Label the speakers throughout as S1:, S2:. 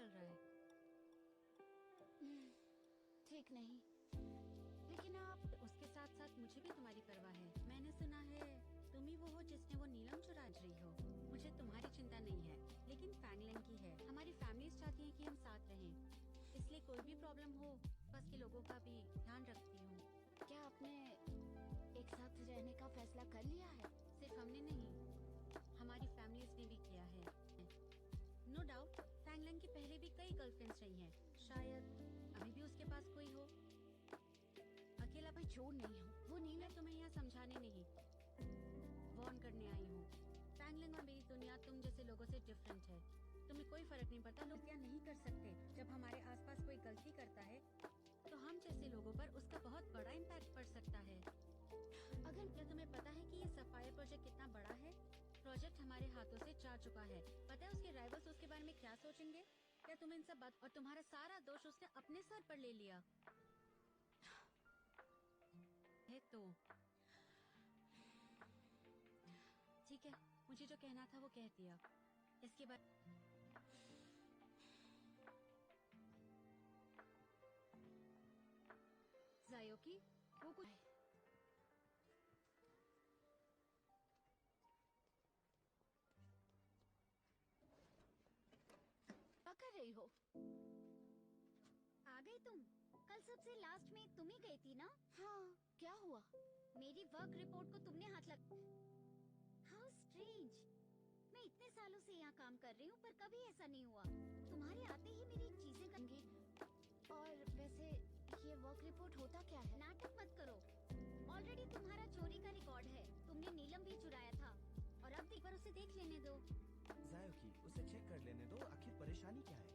S1: चल रहा है?
S2: ठीक नहीं, लेकिन आप
S1: उसके साथ साथ मुझे भी तुम्हारी परवाह है। मैंने सुना है तुम ही वो हो जिसने वो नीलम चुरा रही हो। मुझे तुम्हारी चिंता नहीं है, लेकिन फैंगलिंग की है। हमारी फैमिलीज चाहती हैं कि हम साथ रहें, इसलिए कोई भी प्रॉब्लम हो बस के लोगों का भी ध्यान रखती हूँ।
S2: क्या आपने एक साथ रहने का फैसला कर लिया है?
S1: सिर्फ हमने नहीं, हमारी फैमिलीज ने भी किया है। नो डाउट फैंगलिंग की पहले भी कई गर्लफ्रेंड्स रही हैं। शायद अभी भी उसके पास कोई हो। अकेला
S2: मैं चोर नहीं हूँ। वो नीलम
S1: मैं तुम्हें यहाँ समझाने नहीं, वार्न करने आई हूँ। फैंगलिंग और मेरी दुनिया तुम जैसे लोगों से डिफरेंट है। तुम्हें कोई फर्क नहीं पड़ता, लोग क्या नहीं कर सकते। जब हमारे आसपास कोई गलती करता है तो हम जैसे लोगों पर उसका बहुत बड़ा इम्पैक्ट पड़ सकता है। अगर क्या तुम्हें पता है कि ये सफायर प्रोजेक्ट कितना बड़ा है? प्रोजेक्ट हमारे हाथों से जा चुका है। पता है उसके राइवल्स उसके बारे में क्या सोचेंगे? क्या तुम इन सब बात और तुम्हारा सारा दोष उसने अपने सर पर ले लिया है? तो ठीक है, मुझे जो कहना था वो कह दिया। इसके बाद
S2: जायोकी वो कुछ क्या कर रही हो?
S3: आ गई तुम? कल सबसे लास्ट में तुम ही गई थी ना?
S2: हाँ, क्या हुआ?
S3: मेरी वर्क रिपोर्ट को तुमने हाथ लग। How strange. मैं इतने सालों से यहाँ काम कर रही हूँ पर कभी ऐसा नहीं हुआ। तुम्हारे आते ही मेरी चीजें
S2: होंगी। और वैसे ये वर्क रिपोर्ट होता क्या है?
S3: नाटक मत करो। ऑलरेडी तुम्हारा चोरी का रिकॉर्ड है। तुमने नीलम भी चुराया था और अब एक बार उसे देख लेने दो।
S4: जायोकी, उसे चेक कर लेने दो। आखिर परेशानी क्या है?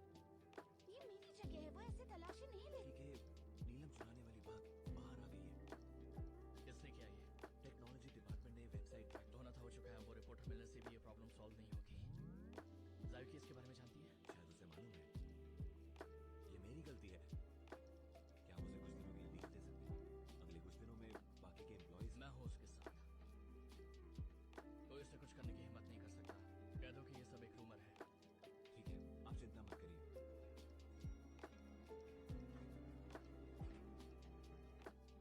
S2: ये मेरी जगह है, वो ऐसे तलाशी नहीं ले।
S4: ठीक है, नीलम चुराने वाली बात बाहर आ गई है।
S5: किसने किया ये?
S4: टेक्नोलॉजी डिपार्टमेंट ने वेबसाइट
S5: धोना था हो चुका है। वो रिपोर्टर मिलने से भी ये प्रॉब्लम सॉल्व नहीं होगी। जायोकी इसके बारे में जानती है?
S4: शायद उसे मालूम है ये मेरी गलती है। क्या मुझे कुछ दिनों के लिए लीव दे सकते हैं? अगले कुछ दिनों में बाकी के एम्प्लॉइज।
S5: मैं हूँ उसके साथ। कोई उससे कुछ करने की हिम्मत नहीं कर सकता। कह दो कि ये सब एक रूमर है।
S4: ठीक है, आप चिंता मत करिए।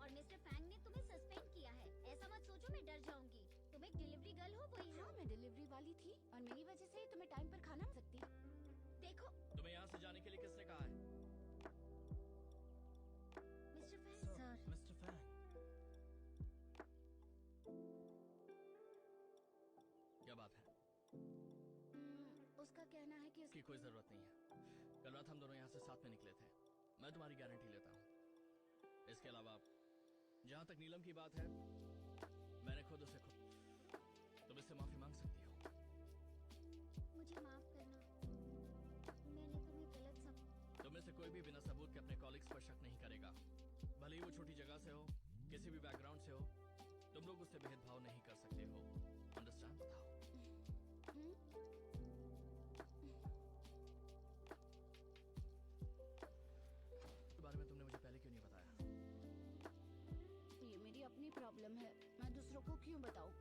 S3: और मिस्टर फैंग ने तुम्हें सस्पेंड किया है। ऐसा मत सोचो मैं डर जाऊंगी। तुम एक डिलीवरी गर्ल हो, वही
S2: हाँ,
S3: हो।
S2: मैं डिलीवरी वाली थी और मेरी वजह से तुम्हें टाइम पर खाना मिल सकती।
S3: देखो
S5: तुम्हें यहाँ से जाने के लिए किसने कहा है?
S3: Mister Fang.
S1: Sir,
S4: mister Fang,
S5: क्या बात है?
S2: उसका कहना है कि
S5: इसकी कोई जरूरत नहीं है। कल रात हम दोनों यहाँ से साथ में निकले थे। मैं तुम्हारी गारंटी लेता हूँ। इसके अलावा जहाँ तक नीलम की बात है, मैंने खुद उसे तुम इससे माफी मांग सकती हो।
S3: मुझे माफ करना, मैंने तुम्हें गलत समझा।
S5: तुम में से कोई भी बिना सबूत के अपने कॉलिग्स पर शक नहीं करेगा। भले ही वो छोटी जगह से हो, किसी भी बैकग्राउंड से हो, तुम लोग उससे भेदभाव नहीं कर सकते हो। अंडरस्टैंड? बताओ। इस बारे में तुमने मुझे पहले क्यों नहीं बताया?
S2: ये मेरी अपनी प्रॉब्लम है, मैं दूसरों को क्यों बताऊं?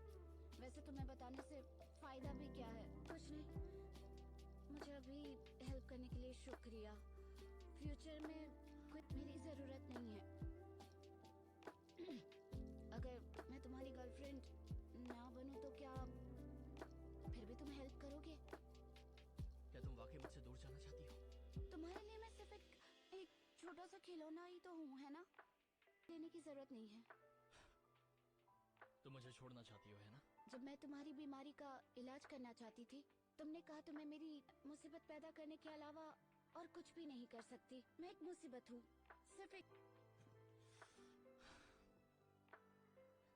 S2: वैसे तुम्हें बताने से फायदा भी क्या है? कुछ नहीं। मुझे अभी हेल्प करने के लिए शुक्रिया। फ्यूचर में कोई मेरी जरूरत नहीं है। अगर मैं तुम्हारी गर्लफ्रेंड ना बनूं तो क्या फिर भी तुम हेल्प करोगे?
S5: क्या तुम वाकई मुझसे दूर जाना चाहती हो?
S2: तुम्हारे लिए मैं सिर्फ एक छोटा सा खिलौना ही तो हूँ, है ना? लेने की जरूरत नहीं है।
S5: तुम मुझे छोड़ना चाहती हो, है ना?
S2: जब मैं तुम्हारी बीमारी का इलाज करना चाहती थी, तुमने कहा तुम्हें मेरी मुसीबत पैदा करने के अलावा और कुछ भी नहीं कर सकती। मैं एक मुसीबत हूँ, सिर्फ एक।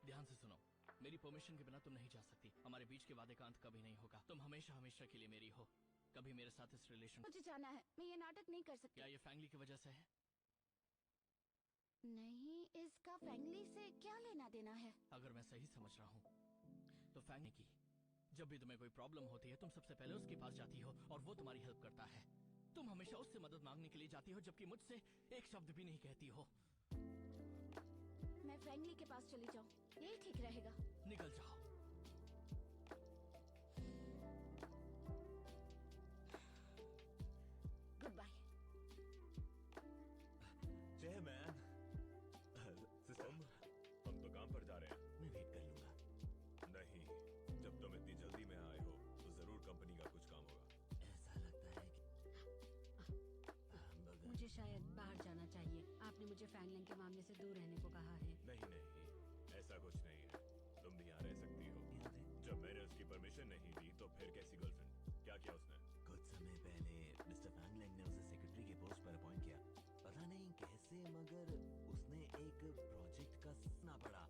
S5: ध्यान से सुनो, मेरी परमिशन के बिना तुम नहीं जा सकती। हमारे बीच के वादे का अंत कभी नहीं होगा। तुम हमेशा हमेशा के लिए मेरी हो। कभी मेरे साथ इस रिलेशन।
S2: मुझे जाना है, मैं ये नाटक नहीं कर सकती।
S5: क्या ये फैमिली की वजह से है?
S2: नहीं, इसका फैमिली से क्या लेना देना है?
S5: अगर मैं सही समझ रहा हूँ तो फैंग की जब भी तुम्हें कोई प्रॉब्लम होती है, तुम सबसे पहले उसके पास जाती हो और वो तुम्हारी हेल्प करता है। तुम हमेशा उससे मदद मांगने के लिए जाती हो, जबकि मुझसे एक शब्द भी नहीं कहती हो।
S2: मैं फैमिली के पास चली जाऊँ, यही ठीक रहेगा।
S5: निकल जाओ।
S2: Goodbye.
S1: मुझे फैंगलिंग के मामले से दूर रहने को कहा है।
S4: नहीं नहीं, ऐसा कुछ नहीं है। तुम भी यहाँ रह सकती हो। जब मैंने उसकी परमिशन नहीं दी तो फिर कैसी गर्लफ्रेंड? क्या किया उसने?
S6: कुछ समय पहले मिस्टर फैंगलैंग ने उसे सेक्रेटरी के पोस्ट पर अपॉइंट किया। पता नहीं कैसे, मगर उसने एक प्रोजेक्ट का सुनना पड़ा।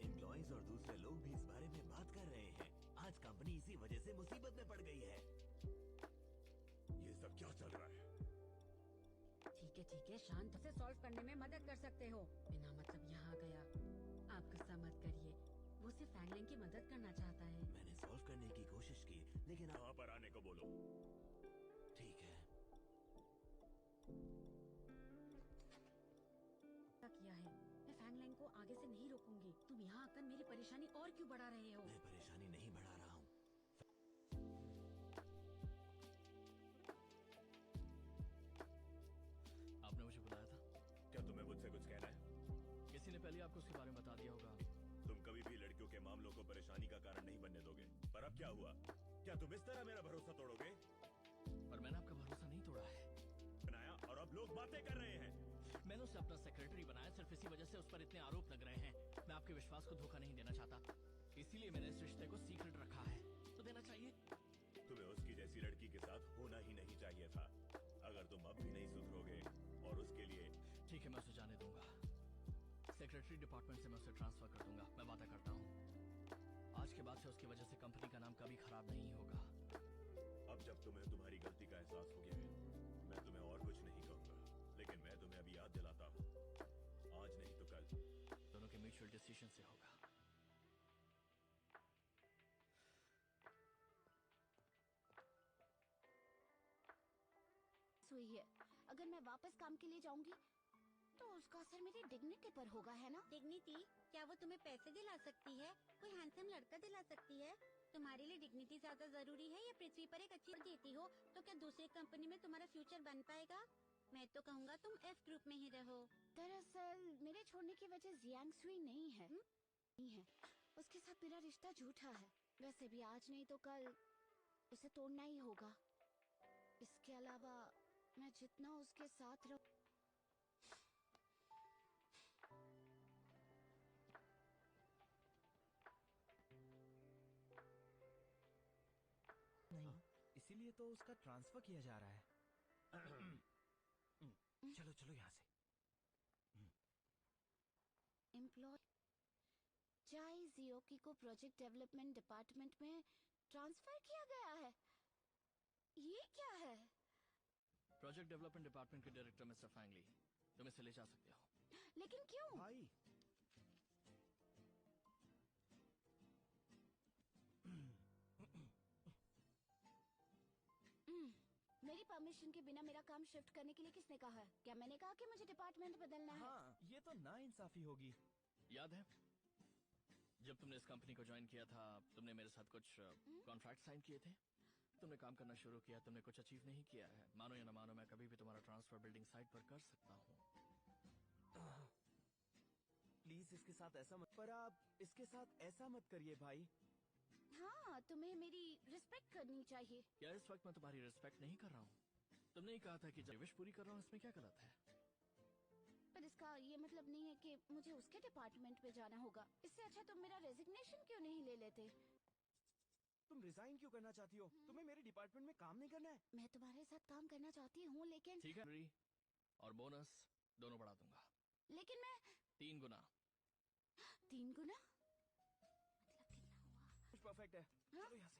S6: एम्प्लॉइज और दूसरे लोग भी इस बारे में बात कर रहे हैं। आज कंपनी इसी वजह से मुसीबत में पड़ गई है।
S4: ये सब क्या चल रहा है?
S1: ठीक है, शांत से सॉल्व करने में मदद कर सकते हो। बिना मतलब यहाँ गया। आप गुस्सा मत करिए, वो सिर्फ फैंगलिंग की मदद करना चाहता है।
S6: मैंने सॉल्व करने की कोशिश की, लेकिन
S4: वहाँ पर आने को बोलो।
S6: ठीक है।
S1: क्या किया है? मैं फैंगलिंग को आगे से नहीं रोकूंगी। तुम यहाँ आकर मेरी परेशानी और क्यों बढ़ा रहे हो?
S6: मैं परेशानी नहीं बढ़ा रहा हूँ।
S5: आपने मुझे बुलाया था?
S4: क्या तुम्हें मुझसे कुछ कहना है?
S5: किसी ने पहले आपको उसके बारे में बता दिया होगा।
S4: तुम कभी भी लड़कियों के मामलों को परेशानी का कारण नहीं बनने दोगे, पर अब क्या हुआ? क्या तुम इस तरह मेरा भरोसा तोड़ोगे?
S5: पर मैंने आपका भरोसा नहीं तोड़ा है।
S4: बनाया और अब लोग बातें कर रहे हैं।
S5: मैंने उसे अपना सेक्रेटरी बनाया, सिर्फ इसी वजह से उस पर इतने आरोप लग रहे हैं। मैं आपके विश्वास को धोखा नहीं देना चाहता, इसीलिए मैंने इस रिश्ते को सीक्रेट रखा है। तो देना चाहिए।
S4: तुम्हें उसकी जैसी लड़की के साथ होना ही नहीं चाहिए था। अगर तुम अब भी नहीं सुधरोगे और उसके लिए
S5: ठीक है, मैं उसे जाने दूंगा। सेक्रेटरी डिपार्टमेंट से मैं उसे ट्रांसफर कर दूंगा, मैं वादा करता हूँ। आज के बाद से उसकी वजह से कंपनी का नाम कभी खराब नहीं होगा।
S4: अब जब तुम्हें तुम्हारी गलती का एहसास हो गया है, मैं तुम्हें और कुछ नहीं कहूंगा, लेकिन मैं तुम्हें अभी याद दिलाता हूँ, आज नहीं तो कल
S5: दोनों के म्यूचुअल डिसीजन से होगा।
S2: हुई है। अगर मैं वापस काम के लिए जाऊंगी तो उसका असर मेरी डिग्निटी पर होगा, है ना?
S1: डिग्निटी? क्या वो तुम्हें पैसे दिला सकती है? कोई हैंडसम लड़का दिला सकती है? तुम्हारे लिए डिग्निटी ज्यादा जरूरी है या पृथ्वी पर एक अच्छी देती हो तो क्या दूसरी कंपनी में तुम्हारा फ्यूचर बन पाएगा? मैं तो कहूँगा तुम एफ ग्रुप में ही रहो।
S2: दरअसल मेरे छोड़ने की वजह जियांग सुई नहीं है। नहीं है, उसके साथ मेरा रिश्ता झूठा है। वैसे भी आज नहीं तो कल उसे तोड़ना ही होगा। इसके अलावा मैं जितना उसके साथ रहूं
S7: नहीं, इसीलिए तो उसका ट्रांसफर किया जा रहा है। चलो चलो यहाँ से।
S2: एम्प्लॉय चाई जियोकी को प्रोजेक्ट डेवलपमेंट डिपार्टमेंट में ट्रांसफर किया गया है। ये क्या है?
S5: प्रोजेक्ट डेवलपमेंट डिपार्टमेंट के डायरेक्टर मिस्टर फैंगली, तुम इसे ले जा सकते हो।
S2: लेकिन क्यों?
S7: भाई
S2: मेरी परमिशन के बिना मेरा काम शिफ्ट करने के लिए किसने कहा है? क्या मैंने कहा कि मुझे डिपार्टमेंट बदलना है?
S7: हाँ, ये तो नाइंसाफी होगी।
S5: याद है जब तुमने इस कंपनी को ज्वाइन किया था, तुमने मेरे साथ कुछ कॉन्ट्रैक्ट साइन किए थे। तुमने काम करना शुरू किया, तुमने कुछ अचीव नहीं किया है। मानो या न मानो, मैं कभी भी तुम्हारा ट्रांसफर बिल्डिंग साइट पर कर सकता हूँ।
S7: प्लीज इसके साथ ऐसा मत, पर आप इसके साथ ऐसा मत करिए भाई।
S2: हाँ, तुम्हें मेरी रिस्पेक्ट करनी चाहिए।
S5: या इस वक्त मैं तुम्हारी रिस्पेक्ट नहीं कर रहा हूँ? तुमने ही कहा था कि जब विश पूरी कर रहा हूँ, इसमें क्या गलत है?
S2: पर इसका ये मतलब नहीं है कि मुझे उसके डिपार्टमेंट में जाना होगा। इससे अच्छा तुम मेरा रेजिग्नेशन क्यों नहीं ले लेते?
S7: तुम रिजाइन क्यों करना चाहती हो? तुम्हें मेरे डिपार्टमेंट में काम नहीं करना है?
S2: मैं तुम्हारे साथ काम करना चाहती हूँ, लेकिन
S5: ठीक है, और बोनस दोनों बढ़ा दूंगा।
S2: लेकिन मैं
S5: 3 गुना।
S2: 3 गुना? मतलब कितना हुआ?
S7: कुछ परफेक्ट है। चलो यहाँ से।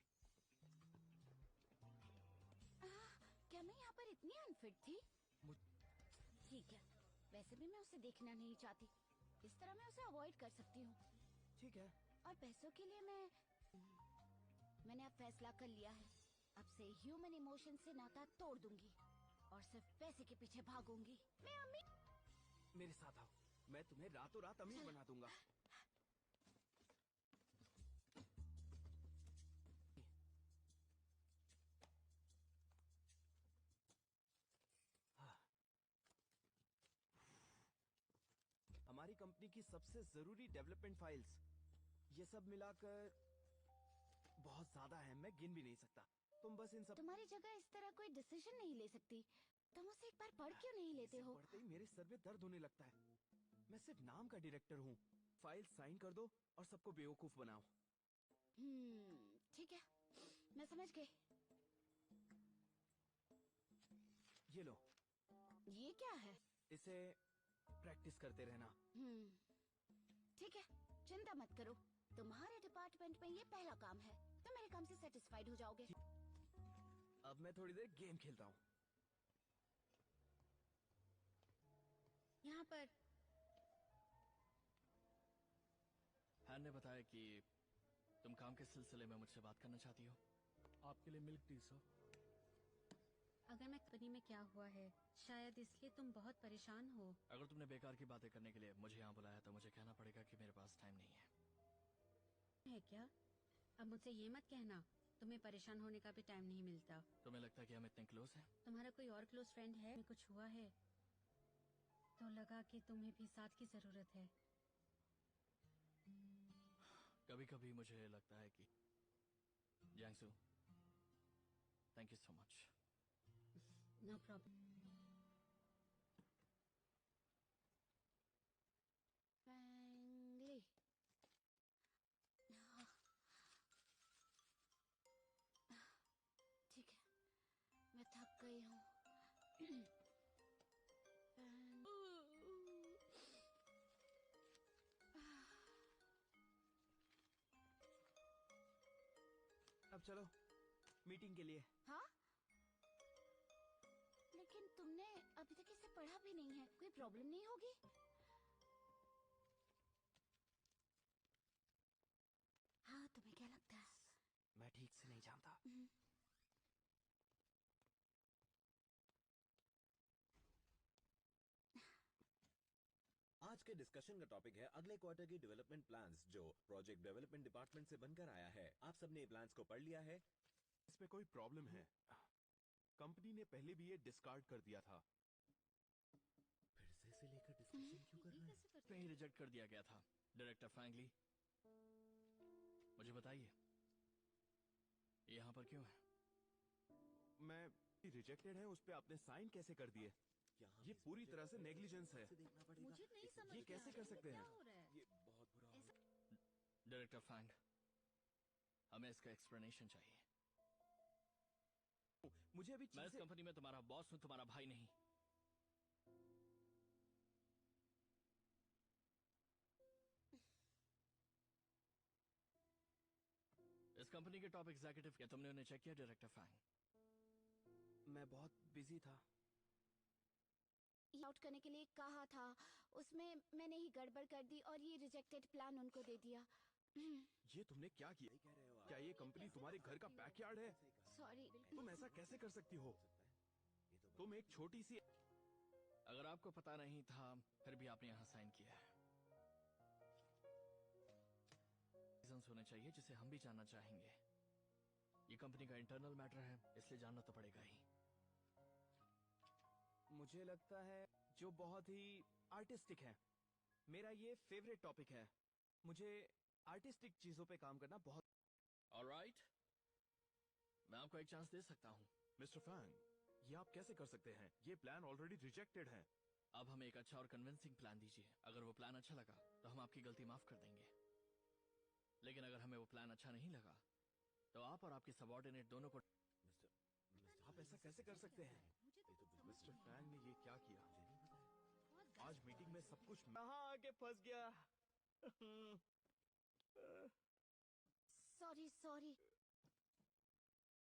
S2: क्या मैं यहाँ पर इतनी अनफिट थी? ठीक है, वैसे भी मैं उसे देखना नहीं चाहती। इस तरह मैं उसे अवॉइड कर सकती हूँ।
S7: ठीक है।
S2: और पैसों के लिए मैंने अब फैसला कर लिया है। अब से ह्यूमन इमोशन से नाता तोड़ दूंगी और सिर्फ पैसे के पीछे भागूंगी। मैं अमीर।
S7: मेरे साथ आओ, मैं तुम्हें रातों रात अमीर बना दूंगा। हमारी कंपनी की सबसे जरूरी डेवलपमेंट फाइल्स, ये सब मिलाकर बहुत ज्यादा है, मैं गिन भी नहीं सकता। तुम बस इन सब
S2: तुम्हारी जगह इस तरह कोई डिसीजन नहीं ले सकती। तुम उसे एक बार पढ़ क्यों नहीं लेते हो?
S7: पढ़ते ही मेरे सर में दर्द होने लगता है। मैं सिर्फ नाम का डायरेक्टर हूँ। फाइल साइन कर दो और सबको बेवकूफ बनाओ।
S2: ठीक है, मैं समझ गई।
S7: ये लो,
S2: ये क्या है?
S7: इसे प्रैक्टिस करते रहना।
S2: ठीक है, चिंता मत करो। तुम्हारे डिपार्टमेंट में ये पहला काम है। तुम मेरे काम से सेटिस्फाइड हो जाओगे।
S7: अब मैं थोड़ी देर गेम खेलता हूँ।
S1: यहाँ पर
S5: हैन ने बताया कि तुम काम के सिलसिले में मुझसे बात करना चाहती हो।
S8: आपके लिए मिल्क टी सर।
S1: अगर मैं कंपनी में क्या हुआ है, शायद इसलिए तुम बहुत परेशान हो।
S5: अगर तुमने बेकार की बातें करने के लिए मुझे यहाँ बुलाया तो मुझे कहना पड़ेगा कि मेरे पास टाइम नहीं है।
S1: है क्या? अब मुझसे ये मत कहना तुम्हें परेशान होने का भी टाइम नहीं मिलता।
S5: तुम्हें लगता है कि हम इतने क्लोज हैं?
S1: तुम्हारा कोई और क्लोज फ्रेंड है? कुछ हुआ है तो लगा कि तुम्हें भी साथ की जरूरत है।
S5: कभी कभी मुझे लगता है कि जैंगसू, thank you so much.
S1: No problem.
S2: फैंगली। ठीक है, मैं थक गई हूँ।
S7: अब चलो मीटिंग के लिए।
S2: हाँ, लेकिन तुमने अभी तक इसे पढ़ा भी नहीं है। कोई प्रॉब्लम नहीं होगी? हाँ, तुम्हें क्या लगता है?
S7: मैं ठीक से नहीं जानता।
S6: आज के डिस्कशन का टॉपिक है अगले क्वार्टर की डेवलपमेंट प्लान्स जो प्रोजेक्ट डेवलपमेंट डिपार्टमेंट से बनकर आया है। आप सबने प्लान्स को पढ़ लिया है?
S8: इसमें कोई प्रॉब्लम है? कंपनी ने पहले भी ये डिस्कार्ड कर दिया था।
S6: फिर से लेकर डिस्कशन क्यों कर रहे हैं?
S5: कहीं रिजेक्ट कर दिया गया था। डायरेक्टर फैंगली, मुझे बताइए ये यहाँ पर क्यों है?
S8: मैं रिजेक्टेड है उस पे आपने साइन कैसे कर दिए? ये पूरी तरह से नेग्लिजेंस है।
S6: देखना पड़ेगा।
S1: मुझे नहीं समझ
S8: ये कैसे कर सकते हैं?
S1: क्या हो रहा है?
S6: ये बहुत बुरा हो रहा है।
S5: डायरेक्टर फैंग, हमें इसका एक्सप्लेनेशन चाहिए।
S7: मुझे अभी
S5: मैं इस
S7: चीजें-
S5: कंपनी में तुम्हारा बॉस हूँ, तुम्हारा भाई नहीं। इस कंपनी के टॉप एग्जीक्यूटिव क्या तुमने उन्हें चेक किया? डायरेक्टर फैंग,
S7: मैं बहुत बिजी था।
S2: आउट करने के लिए कहा था, उसमें मैंने ही गड़बड़ कर दी और ये रिजेक्टेड प्लान उनको दे दिया।
S8: ये तुमने क्या किया?
S6: कह रहे हो आप?
S8: क्या ये कंपनी तुम्हारे घर का बैकयार्ड है?
S2: सॉरी।
S8: तुम ऐसा कैसे कर सकती हो? तुम एक छोटी सी।
S5: अगर आपको पता नहीं था फिर भी आपने यहाँ साइन किया है। रीजंस होने चाहिए जिसे हम भी जानना चाहेंगे। ये कंपनी का इंटरनल मैटर है, इसलिए जानना तो पड़ेगा ही।
S7: मुझे लगता है जो बहुत ही आर्टिस्टिक है। मेरा ये फेवरेट टॉपिक है। मुझे आर्टिस्टिक चीजों पे काम करना बहुत।
S5: ऑलराइट, मैं आपको एक चांस दे सकता हूँ।
S8: मिस्टर फैंग, ये आप कैसे कर सकते हैं? ये प्लान ऑलरेडी रिजेक्टेड है।
S5: अब हमें एक अच्छा और कन्विंसिंग प्लान दीजिए। अगर वो प्लान अच्छा लगा तो हम आपकी गलती माफ कर देंगे, लेकिन अगर हमें वो प्लान अच्छा नहीं लगा तो आप और आपके सबॉर्डिनेट दोनों को।
S8: आप ऐसा कैसे कर सकते हैं? मिस्टर फैंग ने ये क्या किया? आज मीटिंग में सब कुछ
S7: कहाँ आके फंस गया।
S2: सॉरी।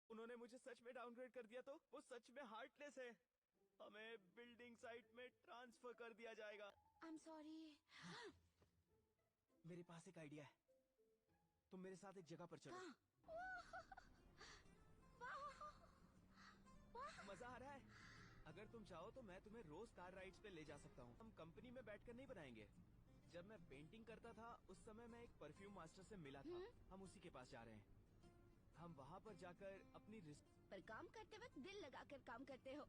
S7: उन्होंने मुझे सच में डाउनग्रेड कर दिया तो वो सच में हार्टलेस है। हमें बिल्डिंग साइट में ट्रांसफर कर दिया जाएगा।
S2: I am sorry.
S7: मेरे पास एक आइडिया है। तुम मेरे साथ एक जगह पर चलो। मजा आ रहा है। अगर तुम चाहो तो मैं तुम्हें रोज कार राइड्स पे ले जा सकता हूँ। हम कंपनी में बैठकर नहीं बनाएंगे। जब मैं पेंटिंग करता था उस समय मैं एक परफ्यूम मास्टर से मिला था। हम उसी के पास जा रहे हैं। हम वहाँ पर जाकर अपनी
S2: पर काम करते वक्त दिल लगाकर काम करते हो।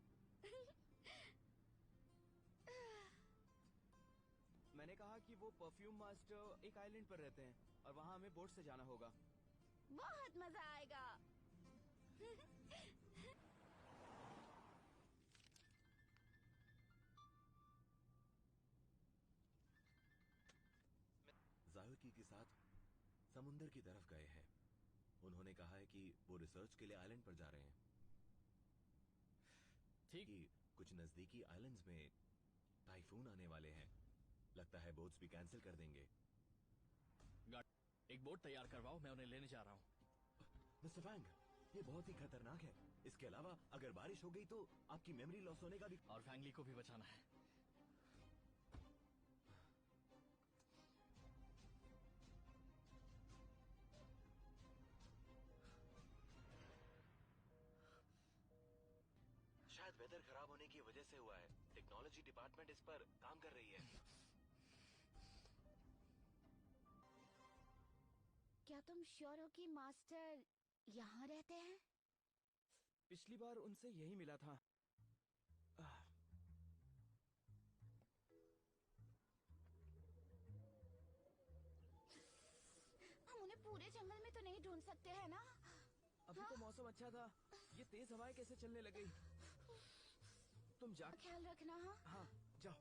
S7: मैंने कहा कि वो परफ्यूम मास्टर एक आइलैंड पर रहते हैं और वहाँ हमें बोट से जाना होगा।
S2: बहुत मजा आएगा।
S4: समुंदर की तरफ गए हैं। उन्होंने कहा है कि वो रिसर्च के लिए आइलैंड पर जा रहे हैं।
S5: ठीक।
S4: कि कुछ नजदीकी आइलैंड्स में टाइफून आने वाले हैं। लगता है बोट्स भी कैंसिल कर देंगे।
S5: एक बोट तैयार करवाओ, मैं उन्हें लेने जा रहा हूँ।
S4: मिस्टर फैंग, ये बहुत ही खतरनाक है। इसके अलावा अगर बारिश हो गई तो आपकी मेमोरी लॉस होने का भी।
S5: और फैंगली को भी बचाना है।
S4: शायद वेदर खराब होने की वजह से हुआ है। टेक्नोलॉजी डिपार्टमेंट इस पर काम कर रही है।
S2: क्या तुम श्योर हो कि मास्टर यहाँ रहते हैं?
S7: पिछली बार उनसे यही मिला था।
S2: हम उन्हें पूरे जंगल में तो नहीं ढूंढ सकते हैं ना?
S7: अभी तो मौसम अच्छा था, ये तेज हवाएं कैसे चलने लगी? तुम जा।
S2: ख्याल रखना। हाँ
S7: हाँ, जाओ।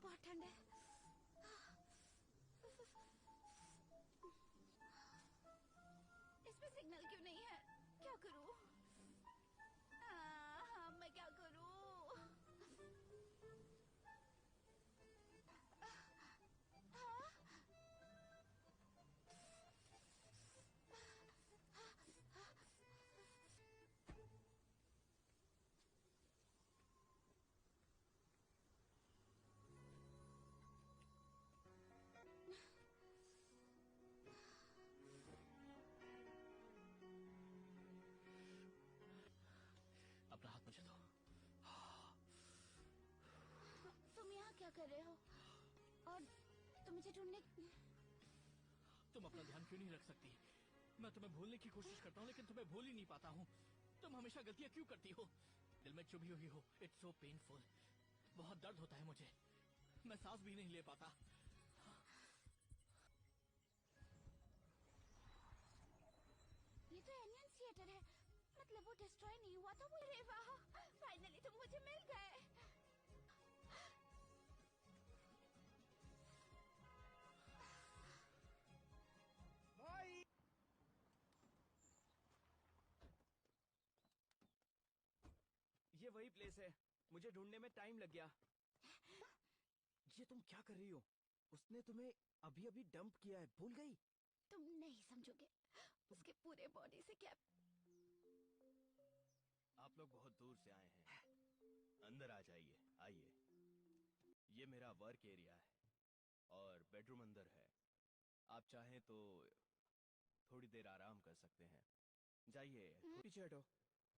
S2: बहुत ठंड है। इसमें सिग्नल क्यों नहीं है? क्या करूं? मैं क्या करूं?
S5: अपना हाथ मुझे दो।
S2: तुम यहाँ क्या कर रहे हो? और तुम मुझे ढूंढने।
S5: तुम अपना ध्यान क्यों नहीं रख सकती? मैं तुम्हें भूलने की कोशिश करता हूँ लेकिन तुम्हें भूल ही नहीं पाता हूँ। तुम हमेशा गलतियाँ क्यों करती हो? दिल में चुभी हुई हो। It's so painful. बहुत दर्द होता है मुझे। मैं सांस भी नहीं ले पाता।
S2: ये तो एनियंसिएटर है। मतलब वो डिस्ट्रॉय नहीं हुआ था। वो अरे वाह, फाइनली तुम मुझे मिल गए।
S7: भाई, ये वही प्लेस है। मुझे ढूंढने में टाइम लग गया। ये तुम क्या कर रही हो? उसने तुम्हें अभी अभी डंप किया है, भूल गई?
S2: तुम नहीं समझोगे। उसके पूरे बॉडी से क्या।
S8: आप लोग बहुत दूर से आए हैं। अंदर आ जाइए, आइए। ये मेरा वर्क एरिया है और बेडरूम अंदर है। आप चाहें तो थोड़ी देर आराम कर सकते हैं। जाइए।
S7: पीछे हटो।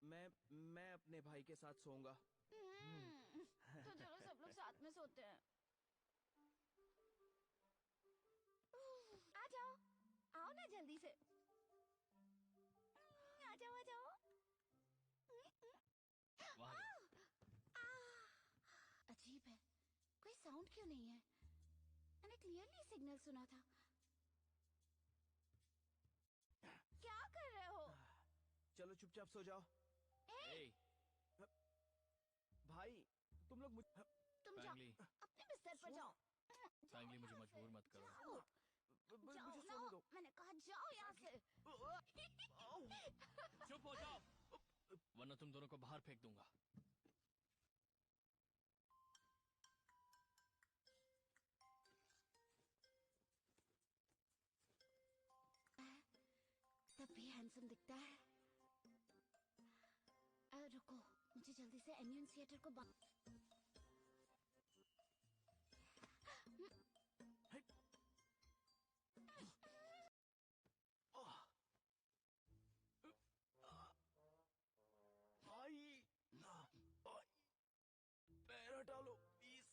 S7: मैं अपने भाई के साथ सोऊंगा।
S2: तो चलो सब लोग साथ में सोते हैं। आ जाओ, आओ ना जल्दी से। आ जाओ, आ जाओ। अजीब है, कोई साउंड क्यों नहीं है? मैंने क्लियरली सिग्नल सुना था। क्या कर रहे हो?
S7: चलो चुपचाप सो जाओ।
S5: ए,
S7: भाई, तुम लोग मुझे।
S2: तुम जाओ,
S5: फैंगली,
S2: अपने बिस्तर पर जाओ।
S5: फैंगली मुझे मजबूर मत करो।
S2: जाओ,
S7: मुझे
S2: जाओ
S7: सोने
S2: ना।
S7: दो।
S2: मैंने कहा जाओ यहाँ से।
S5: चुप हो जाओ, वरना तुम दोनों को बाहर फेंक दूंगा।
S2: तब भी हैंडसम दिखता है। रुको, मुझे जल्दी से एन्यूंसिएटर को
S7: भाई, पैर हटा लो प्लीज।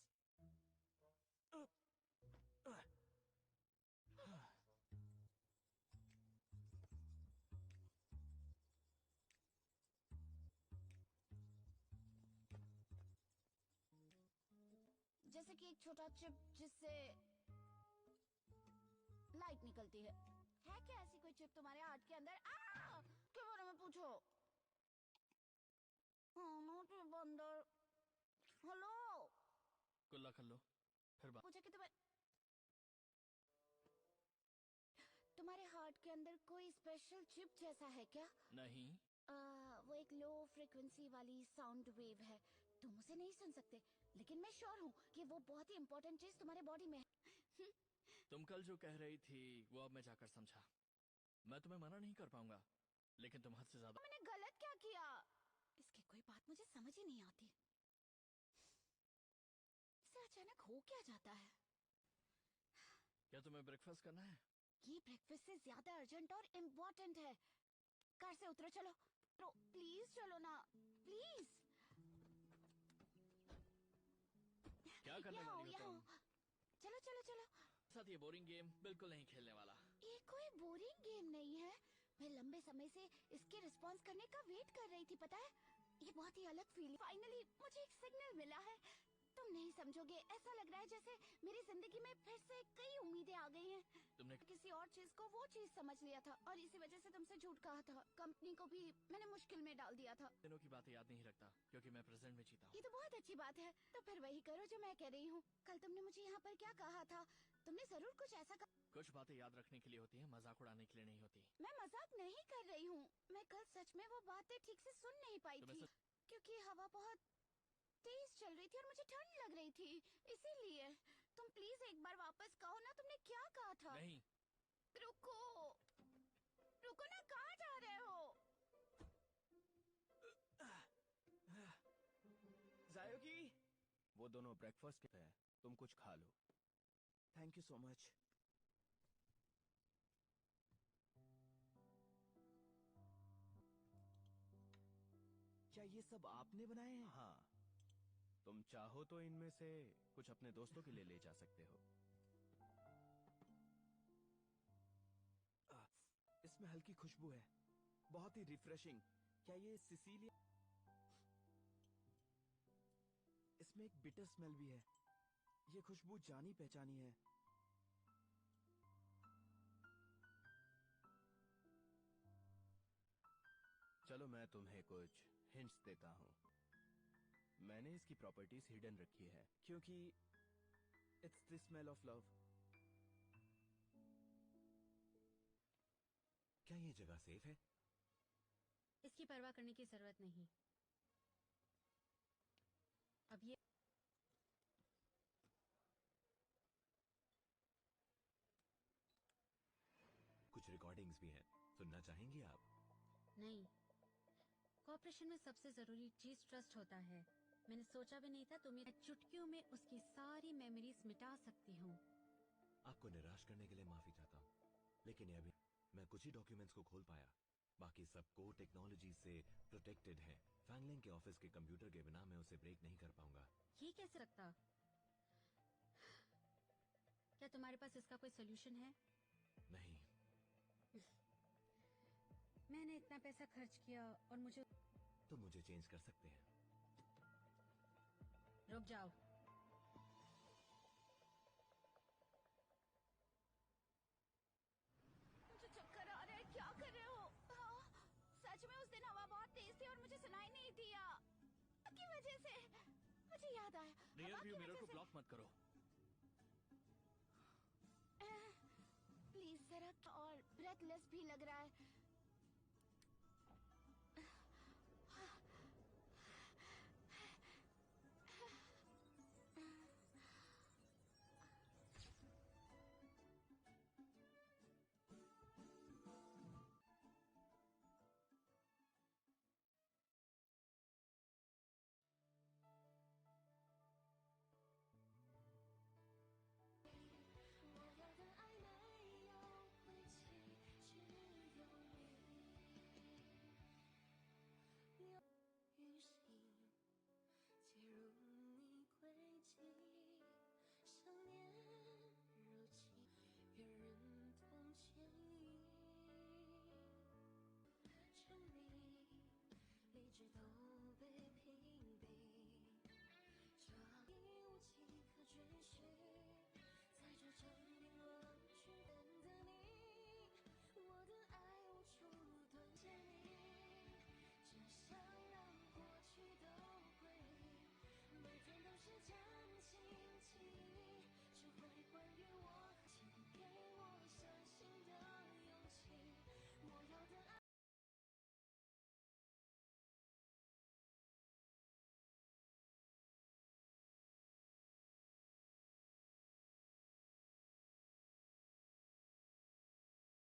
S2: जैसे कि एक छोटा चिप जिससे लाइट निकलती है। क्या ऐसी कोई चिप तुम्हारे हार्ट के अंदर? के बारे में पूछो। नो चिप अंदर। हेलो,
S5: कुल्ला कर लो, फिर बात।
S2: मुझे कि तुम्हारे हार्ट के अंदर कोई स्पेशल चिप जैसा है क्या?
S5: नहीं।
S2: वो एक लो फ्रिक्वेंसी वाली साउंड वेव है। तुम उसे नहीं सुन सकते, लेकिन मैं श्योर हूँ कि वो बहुत ही इम्पोर्टेंट चीज तुम्हारे बॉडी में है।
S5: तुम कल जो कह रही थी वो अब मैं जाकर समझा। मैं तुम्हें मना नहीं कर पाऊंगा, लेकिन तुम हद से ज्यादा।
S2: मैंने गलत क्या किया? इसकी कोई बात मुझे समझ ही नहीं आती। इसे अचानक हो क्या जाता है?
S5: क्या तुम्हें ब्रेकफास्ट करना है?
S2: ये ब्रेकफास्ट से ज्यादा अर्जेंट और इम्पोर्टेंट है। कार से उतरो, चलो प्लीज, चलो ना प्लीज।
S5: क्या करने
S2: यहाँ
S5: वाली हो तुम?
S2: चलो चलो चलो।
S5: साथ ये बोरिंग गेम बिल्कुल नहीं खेलने वाला।
S2: ये कोई बोरिंग गेम नहीं है। मैं लंबे समय से इसके रिस्पॉन्स करने का वेट कर रही थी, पता है? ये बहुत ही अलग फीलिंग। फाइनली मुझे एक सिग्नल मिला है। तुम नहीं समझोगे, ऐसा लग रहा है जैसे मेरी जिंदगी में फिर से कई उम्मीदें आ गई हैं।
S5: तुमने
S2: किसी और चीज को वो चीज समझ लिया था और इसी वजह से तुमसे झूठ कहा था। कंपनी को भी मैंने मुश्किल में डाल दिया था।
S5: दिनों की बातें याद नहीं रखता, क्योंकि मैं प्रेजेंट में जीता हूँ।
S2: ये तो बहुत अच्छी बात है। तो फिर वही करो जो मैं कह रही हूँ। कल तुमने मुझे यहाँ पर क्या कहा था? तुमने जरूर कुछ ऐसा
S5: कुछ बातें याद रखने के लिए होती हैं, मजाक उड़ाने के लिए नहीं होती।
S2: मैं मजाक नहीं कर रही हूँ। मैं कल सच में वो बातें ठीक से सुन नहीं पाई थी, क्योंकि हवा बहुत तेज चल रही थी और मुझे ठंड लग रही थी। इसीलिए तुम प्लीज एक बार वापस कहो ना, तुमने क्या कहा था?
S5: नहीं।
S2: रुको रुको ना, कहाँ जा रहे हो?
S7: जायोगी,
S8: वो दोनों ब्रेकफास्ट के हैं, तुम कुछ खा लो।
S7: Thank you so much. क्या ये सब आपने बनाए हैं?
S8: हाँ, तुम चाहो तो इनमें से कुछ अपने दोस्तों के लिए ले जा सकते हो।
S7: इसमें हल्की खुशबू है, बहुत ही रिफ्रेशिंग। क्या ये सिसिलिया? इसमें एक बिटर स्मेल भी है। ये खुशबू जानी पहचानी है।
S8: चलो मैं तुम्हें कुछ हिंट्स देता हूँ। मैंने इसकी प्रॉपर्टीज हिडन रखी है
S7: क्योंकि it's the smell of love.
S6: क्या ये जगह सेफ है?
S1: इसकी परवाह करने की जरूरत नहीं। अब ये
S6: कुछ रिकॉर्डिंग्स भी हैं, सुनना चाहेंगी आप?
S1: नहीं। कॉर्पोरेशन में सबसे जरूरी चीज ट्रस्ट होता है। मैंने सोचा भी नहीं था तुम्हें चुटकियों में उसकी सारी मेमोरीज मिटा सकती हूँ।
S6: आपको निराश करने के लिए माफी चाहता हूँ, लेकिन ये अभी मैं कुछ ही डॉक्यूमेंट्स को खोल पाया। बाकी सबको टेक्नोलॉजी से प्रोटेक्टेड है। फैंगलिंग के ऑफिस के कंप्यूटर के बिना मैं उसे ब्रेक नहीं कर पाऊंगा।
S1: ये कैसे लगता? क्या तुम्हारे पास इसका कोई सोल्यूशन है?
S6: नहीं।
S1: मैंने इतना पैसा खर्च किया और मुझे
S6: तो मुझे चेंज कर सकते हैं।
S1: रुक जाओ।
S2: मुझे चक्कर आ रहा है, क्या कर रहे हो? हाँ, सच में उस दिन हवा बहुत तेज थी और मुझे सुनाई नहीं दिया की वजह से। मुझे याद आया,
S5: रियर
S2: हवा
S5: व्यू
S2: की
S5: मिरर
S2: वजह
S5: को
S2: से।
S5: ब्लॉक मत करो।
S2: प्लीज जरा, और ब्रेथलेस भी लग रहा है।
S9: 只想让过去都回忆，每天都是假。